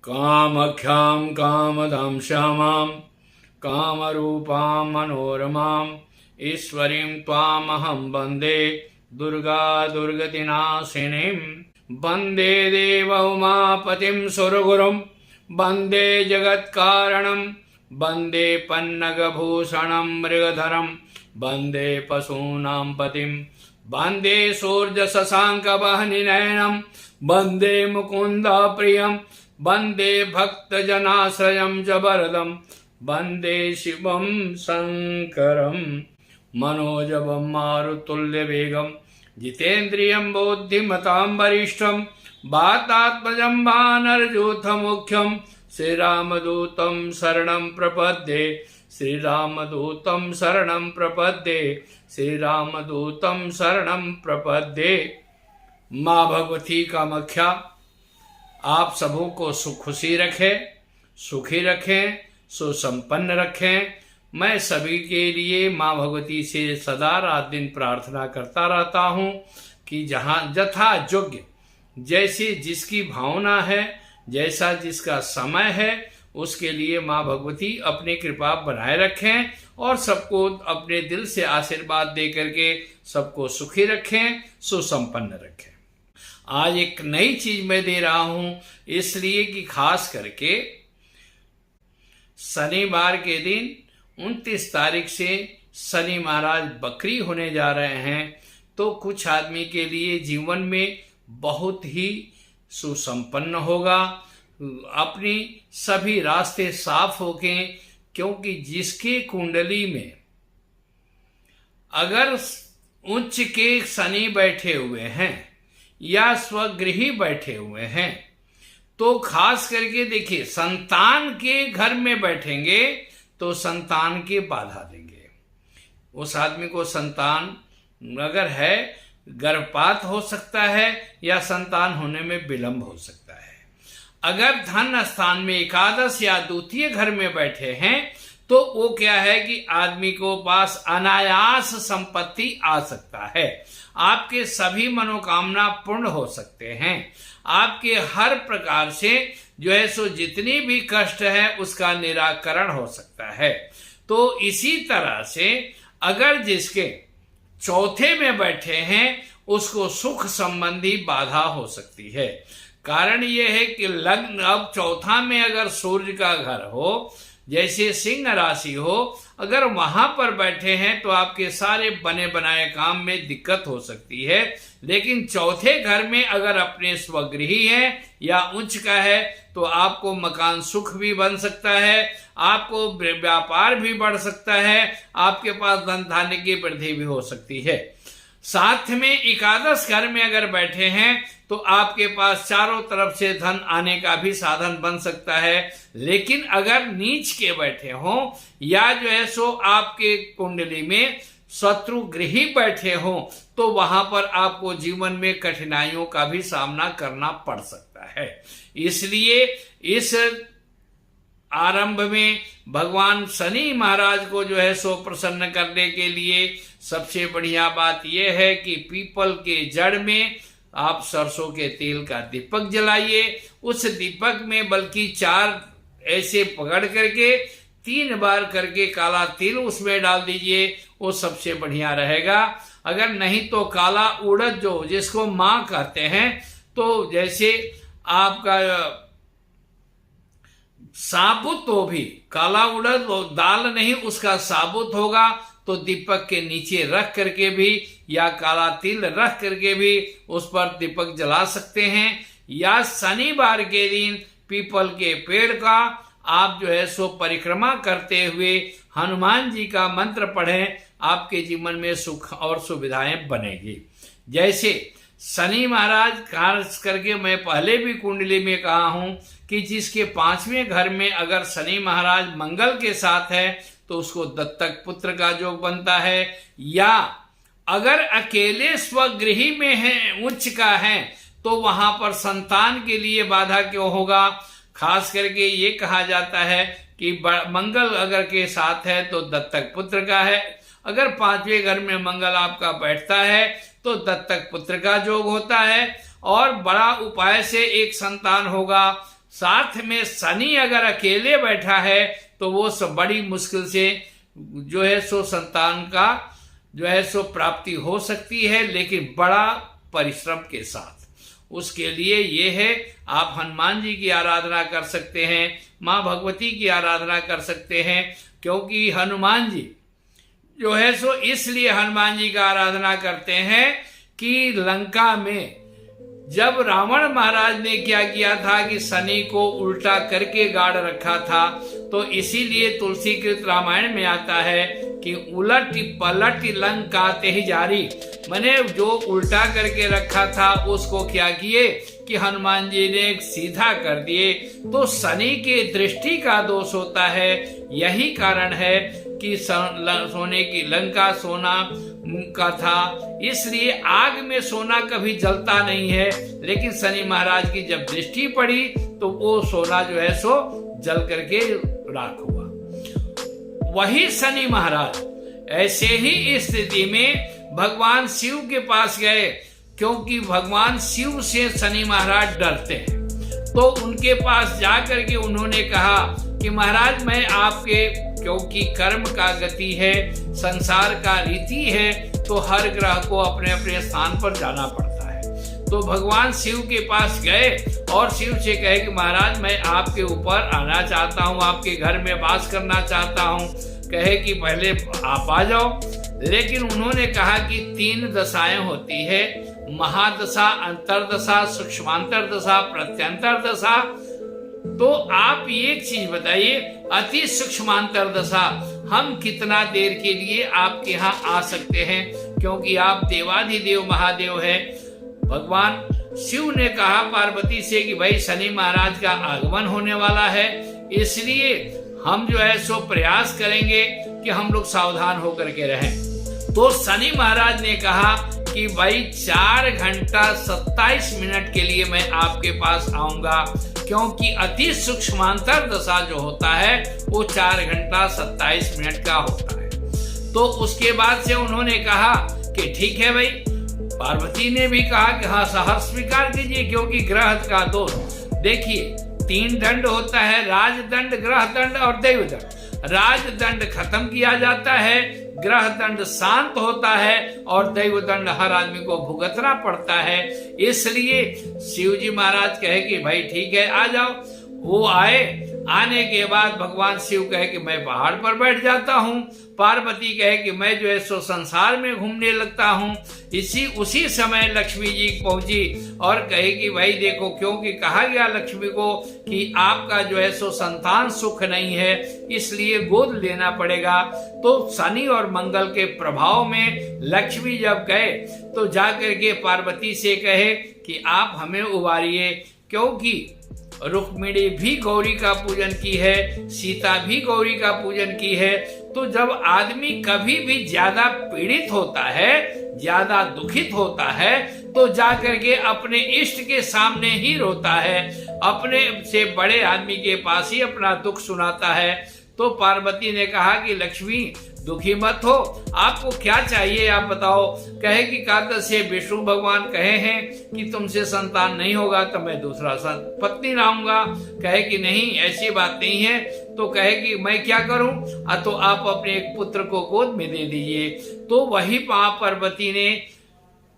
कामख्यां कामदां श्यामां कामरूपां मनोरमां ईश्वरीं त्वामहं वन्दे दुर्गा दुर्गतिनाशिनीं वन्दे देव उमापतिं सुरगुरुं वन्दे जगत्कारणं वन्दे पन्नगभूषणं मृगधरं वन्दे पशूनां पतिं वन्दे सूर्यशशाङ्कवह्निनयनं वन्दे मुकुन्दप्रियं वन्दे भक्तजनाश्रयं च वरदं वन्दे शिवं शङ्करं मनोजवं मारुतुल्यवेगं जितेन्द्रियं बुद्धिमतां वरिष्ठं वातात्मजं वानरयूथमुख्यं श्रीरामदूतं शरणं प्रपद्ये श्रीरामदूतं शरणं प्रपद्ये श्रीरामदूतं शरणं प्रपद्ये। माँ भगवती कामाख्या आप सबों को खुशी रखें, सुखी रखें, सुसंपन्न रखें। मैं सभी के लिए माँ भगवती से सदा रात दिन प्रार्थना करता रहता हूँ कि जहाँ यथा योग्य जैसी जिसकी भावना है, जैसा जिसका समय है, उसके लिए माँ भगवती अपनी कृपा बनाए रखें और सबको अपने दिल से आशीर्वाद दे करके सबको सुखी रखें, सुसंपन्न रखें। आज एक नई चीज मैं दे रहा हूं इसलिए कि खास करके शनिवार के दिन 29 तारीख से शनि महाराज बकरी होने जा रहे हैं, तो कुछ आदमी के लिए जीवन में बहुत ही सुसंपन्न होगा, अपनी सभी रास्ते साफ होंगे। क्योंकि जिसके कुंडली में अगर उच्च के शनि बैठे हुए हैं या स्वगृही बैठे हुए हैं, तो खास करके देखिए संतान के घर में बैठेंगे तो संतान की बाधा देंगे। उस आदमी को संतान अगर है, गर्भपात हो सकता है या संतान होने में विलंब हो सकता है। अगर धन स्थान में एकादश या द्वितीय घर में बैठे हैं तो वो क्या है कि आदमी को पास अनायास संपत्ति आ सकता है, आपके सभी मनोकामना पूर्ण हो सकते हैं, आपके हर प्रकार से जो है सो जितनी भी कष्ट है उसका निराकरण हो सकता है। तो इसी तरह से अगर जिसके चौथे में बैठे हैं उसको सुख संबंधी बाधा हो सकती है। कारण यह है कि लग्न अब चौथा में अगर सूर्य का घर हो, जैसे सिंह राशि हो, अगर वहां पर बैठे हैं तो आपके सारे बने बनाए काम में दिक्कत हो सकती है। लेकिन चौथे घर में अगर अपने स्वगृही है या उच्च का है तो आपको मकान सुख भी बन सकता है, आपको व्यापार भी बढ़ सकता है, आपके पास धन धान्य की वृद्धि भी हो सकती है। साथ में एकादश घर में अगर बैठे हैं तो आपके पास चारों तरफ से धन आने का भी साधन बन सकता है। लेकिन अगर नीच के बैठे हों या जो है सो आपके कुंडली में शत्रु गृही बैठे हों तो वहां पर आपको जीवन में कठिनाइयों का भी सामना करना पड़ सकता है। इसलिए इस आरंभ में भगवान शनि महाराज को जो है सो प्रसन्न करने के लिए सबसे बढ़िया बात यह है कि पीपल के जड़ में आप सरसों के तेल का दीपक जलाइए। उस दीपक में बल्कि 4 ऐसे पकड़ करके 3 बार करके काला तिल उसमें डाल दीजिए, वो सबसे बढ़िया रहेगा। अगर नहीं तो काला उड़द जो जिसको माँ कहते हैं, तो जैसे आपका साबुत हो भी काला उड़द दाल नहीं, उसका साबुत होगा तो दीपक के नीचे रख करके भी या काला तिल रख करके भी उस पर दीपक जला सकते हैं। या शनिवार के दिन पीपल के पेड़ का आप जो है सो परिक्रमा करते हुए हनुमान जी का मंत्र पढ़ें, आपके जीवन में सुख और सुविधाएं बनेगी। जैसे शनि महाराज खास करके मैं पहले भी कुंडली में कहा हूं कि जिसके 5वें घर में अगर शनि महाराज मंगल के साथ है तो उसको दत्तक पुत्र का योग बनता है। या अगर अकेले स्वगृही में है, उच्च का है, तो वहां पर संतान के लिए बाधा क्यों होगा। खास करके ये कहा जाता है कि मंगल अगर के साथ है तो दत्तक पुत्र का है, अगर 5वें घर में मंगल आपका बैठता है तो दत्तक पुत्र का योग होता है और बड़ा उपाय से एक संतान होगा। साथ में शनि अगर अकेले बैठा है तो वो सब बड़ी मुश्किल से जो है सो संतान का जो है सो प्राप्ति हो सकती है, लेकिन बड़ा परिश्रम के साथ। उसके लिए ये है, आप हनुमान जी की आराधना कर सकते हैं, माँ भगवती की आराधना कर सकते हैं, क्योंकि हनुमान जी जो है सो इसलिए हनुमान जी का आराधना करते हैं कि लंका में जब रावण महाराज ने क्या किया था कि शनि को उल्टा करके गाड़ रखा था, तो इसीलिए तुलसीकृत रामायण में आता है कि उलट पलट लंका ते ही जारी, मैंने जो उल्टा करके रखा था उसको क्या किए कि हनुमान जी ने सीधा कर दिए। तो शनि के दृष्टि का दोष होता है, यही कारण है कि सोने की लंका सोना का था, इसलिए आग में सोना कभी जलता नहीं है, लेकिन शनि महाराज की जब दृष्टि पड़ी तो वो सोना जो है सो जल करके राख हुआ। वही शनि महाराज ऐसे ही स्थिति में भगवान शिव के पास गए, क्योंकि भगवान शिव से शनि महाराज डरते हैं। तो उनके पास जाकर के उन्होंने कहा कि महाराज मैं आपके, क्योंकि कर्म का गति है, संसार का रीति है, तो हर ग्रह को अपने अपने स्थान पर जाना पड़ता है। तो भगवान शिव के पास गए और शिव से कहे कि महाराज मैं आपके ऊपर आना चाहता हूँ, आपके घर में वास करना चाहता हूँ। कहे कि पहले आप आ जाओ, लेकिन उन्होंने कहा कि 3 दशाएं होती है, महादशा, अंतरदशा, सूक्ष्मांतर दशा, प्रत्यंतर दशा। तो आप एक चीज बताइए, अति सूक्ष्मांतर दशा हम कितना देर के लिए आपके यहाँ आ सकते हैं, क्योंकि आप देवाधिदेव महादेव हैं। भगवान शिव ने कहा पार्वती से कि भाई शनि महाराज का आगमन होने वाला है, इसलिए हम जो है सो प्रयास करेंगे कि हम लोग सावधान होकर के रहें। तो शनि महाराज ने कहा कि भाई 4 घंटा 27 मिनट के लिए मैं आपके पास आऊंगा, क्योंकि अति सूक्ष्मांतर दशा जो होता है वो 4 घंटा 27 मिनट का होता है। तो उसके बाद से उन्होंने कहा कि ठीक है भाई। पार्वती ने भी कहा कि हाँ सहर्ष स्वीकार कीजिए, क्योंकि ग्रह का दोष देखिए 3 दंड होता है, राजदंड, ग्रह दंड और दैव दंड। राजदंड खत्म किया जाता है, ग्रह दंड शांत होता है और दैव दंड हर आदमी को भुगतना पड़ता है। इसलिए शिव जी महाराज कहे कि भाई ठीक है आ जाओ। वो आए, आने के बाद भगवान शिव कहे कि मैं पहाड़ पर बैठ जाता हूँ। पार्वती कहे कि मैं जो है सो संसार में घूमने लगता हूँ। उसी समय लक्ष्मी जी पहुंची और कहे कि भाई देखो, क्योंकि कहा गया लक्ष्मी को कि आपका जो है सो संतान सुख नहीं है, इसलिए गोद लेना पड़ेगा। तो शनि और मंगल के प्रभाव में लक्ष्मी जब गए तो जाकर के पार्वती से कहे कि आप हमें उबारिए, क्योंकि रुक्मिणी भी गौरी का पूजन की है, सीता भी गौरी का पूजन की है। तो जब आदमी कभी भी ज्यादा पीड़ित होता है, ज्यादा दुखित होता है, तो जाकर के अपने इष्ट के सामने ही रोता है, अपने से बड़े आदमी के पास ही अपना दुख सुनाता है। तो पार्वती ने कहा कि लक्ष्मी दुखी मत हो, आपको क्या चाहिए आप बताओ। कहे कि कादर से विष्णु भगवान कहे हैं कि तुमसे संतान नहीं होगा तो मैं दूसरा पत्नी लाऊंगा। कहे कि नहीं ऐसी बात नहीं है। तो कहे कि मैं क्या करूं, तो आप अपने एक पुत्र को गोद में दे दीजिए। तो वही पार्वती ने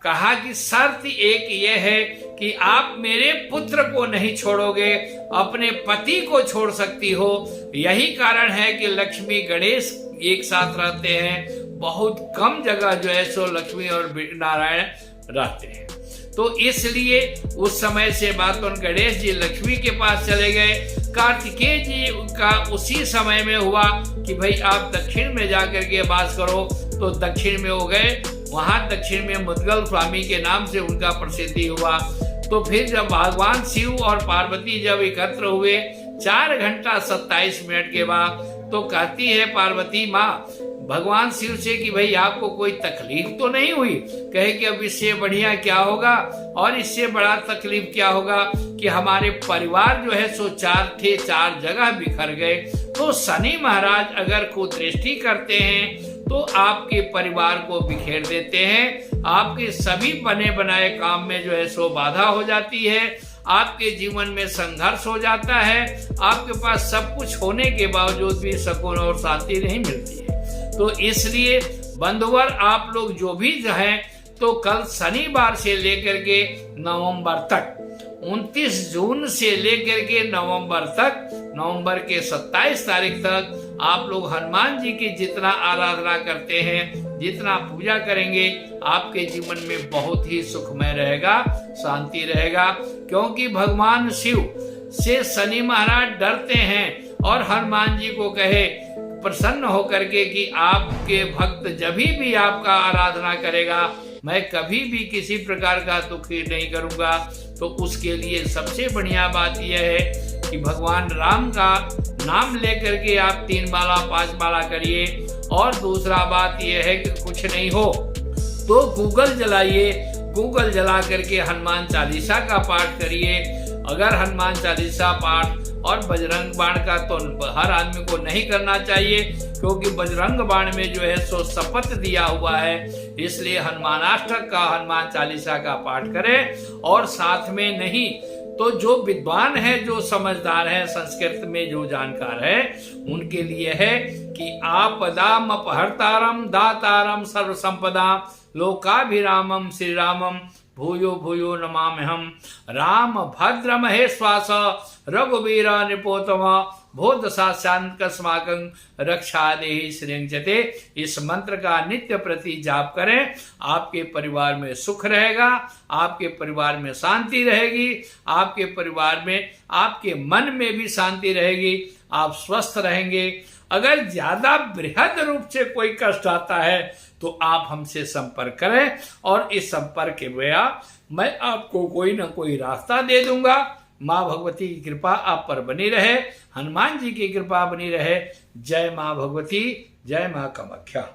कहा कि शर्त एक ये है कि आप मेरे पुत्र को नहीं छोड़ोगे, अपने पति को छोड़ सकती हो। यही कारण है कि लक्ष्मी गणेश एक साथ रहते हैं, बहुत कम जगह जो है सो लक्ष्मी और नारायण रहते हैं। तो इसलिए उस समय से बातों गणेश जी लक्ष्मी के पास चले गए। कार्तिकेय जी का उसी समय में हुआ कि भाई आप दक्षिण में जाकर के वास करो। तो दक्षिण में हो गए, वहां दक्षिण में मुद्गल स्वामी के नाम से उनका प्रसिद्धि हुआ। तो फिर जब भगवान शिव और पार्वती जब एकत्र हुए 4 घंटा 27 मिनट के बाद, तो कहती है पार्वती माँ भगवान शिव से कि भाई आपको कोई तकलीफ तो नहीं हुई, कहे कि अब इससे बढ़िया क्या होगा और इससे बड़ा तकलीफ क्या होगा कि हमारे परिवार जो है सो चार जगह बिखर गए। तो शनि महाराज अगर कुदृष्टि करते हैं तो आपके परिवार को बिखेर देते हैं, आपके सभी बने बनाए काम में जो है सो बाधा हो जाती है, आपके जीवन में संघर्ष हो जाता है, आपके पास सब कुछ होने के बावजूद भी सुकून और शांति नहीं मिलती है। तो इसलिए बंधुवर आप लोग जो भी हैं तो कल शनिवार से लेकर के नवंबर तक 29 जून से लेकर के नवंबर तक, नवंबर के 27 तारीख तक आप लोग हनुमान जी की जितना आराधना करते हैं, जितना पूजा करेंगे, आपके जीवन में बहुत ही सुखमय रहेगा, शांति रहेगा। क्योंकि भगवान शिव से शनि महाराज डरते हैं और हनुमान जी को कहे प्रसन्न होकर के कि आपके भक्त जब भी आपका आराधना करेगा मैं कभी भी किसी प्रकार का दुखी नहीं करूंगा। तो उसके लिए सबसे बढ़िया बात यह है कि भगवान राम का नाम लेकर के आप 3 माला 5 माला करिए। और दूसरा बात यह है कि कुछ नहीं हो तो गूगल जलाइए, गूगल जला करके हनुमान चालीसा का पाठ करिए। अगर हनुमान चालीसा पाठ और बजरंग बाण का तो हर आदमी को नहीं करना चाहिए, क्योंकि बजरंग बाण में जो है सो शपथ दिया हुआ है, इसलिए हनुमानाष्टक का, हनुमान चालीसा का पाठ करें। और साथ में नहीं तो जो विद्वान है, जो समझदार है, संस्कृत में जो जानकार है, उनके लिए है कि आपदाम अपहर्तारम दातारम सर्व संपदा लोकाभिरामम श्री रामम भूयो भूयो नमाम्यहम्। राम भद्र महेश्वास रघुवीर निपोतम बोध शास्त्रास्माकं रक्षा देहि श्रेंचते। इस मंत्र का नित्य प्रति जाप करें, आपके परिवार में सुख रहेगा, आपके परिवार में शांति रहेगी, आपके परिवार में, आपके मन में भी शांति रहेगी, आप स्वस्थ रहेंगे। अगर ज्यादा बृहद रूप से कोई कष्ट आता है तो आप हमसे संपर्क करें और इस संपर्क के द्वारा मैं आपको कोई ना कोई रास्ता दे दूंगा। माँ भगवती की कृपा आप पर बनी रहे, हनुमान जी की कृपा बनी रहे। जय माँ भगवती, जय माँ कामाख्या।